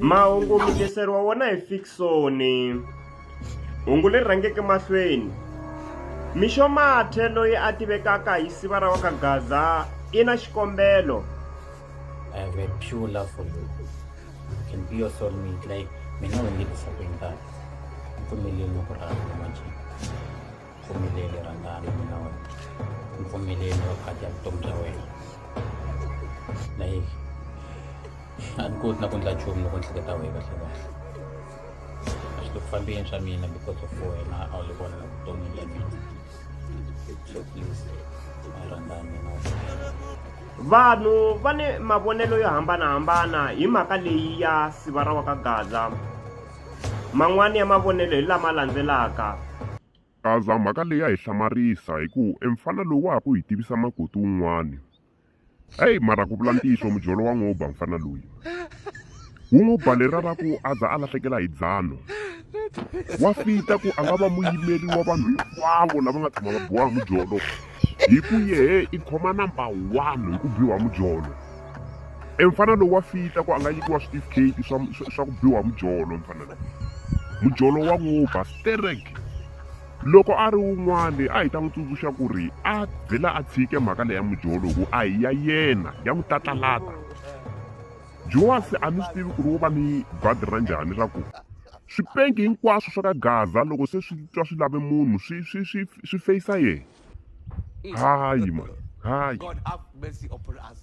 mahungu mi tiseriwa wona hi Fiksoni. Hungu leri rhangeke mahlweni. Mixo Mathe loyi a tivekaka hi siva ra wa ka Gaza i na xikombelo. I have a pure love for you. You can be your soulmate. Like, mina when you disappointed, mfumeleni ku rhandza manje. Mfumeleni rhandzana mina wena. Mfumeleni wa phati ya vutomi bya wena. Like, a ni koti na ku endla nchumu loko ni hleketa wena kahle kahle. A swi le ku fambeni swa mina because of wena a wu le vona na vutomi bya mina. So please, rhandzana mina wena. Vanhu va ni mavonelo yo hambanahambana hi mhaka leyi ya siva ra wa ka Gaza. Man'wani ya mavonelo hi lama landzelaka. Gaza mhaka leyi ya hi hlamarisa hi ku emfana lowu wa ha ku hi tivisa makoti un'wani. Hey, mara ku vula ntiyiso mujolo wa n'wi ba mfana loyi. Wu n'wi ba lera ra ku a za a lahlekela hi dzano. Wa fita ku a nga va muyimeri wa vanhu hinkwavo lava nga tshama va biwa mujolo. Hi ku yehe i khoma number 1 hi ku biwa mujolo. Emfana lowu wa fita ku a nga nyikiwa certificate swa ku biwa mujolo mfana lowu. Mujolo wa n'wi ba sterek. Loko a ri wun'wani a hi ta n'wi tsundzuxa ku ri a vhela a tshike mhaka leyi ya mujolo ku a hi ya yena ya n'wi tatalata. Joas a ni swi tivi ku ri wo va ni badi ra njhani ra ku swipengi hinkwaswo swa ka Gaza loko se swi twa swi lave munhu swi feyisa yena. Hayi man, hayi. God have mercy upon us.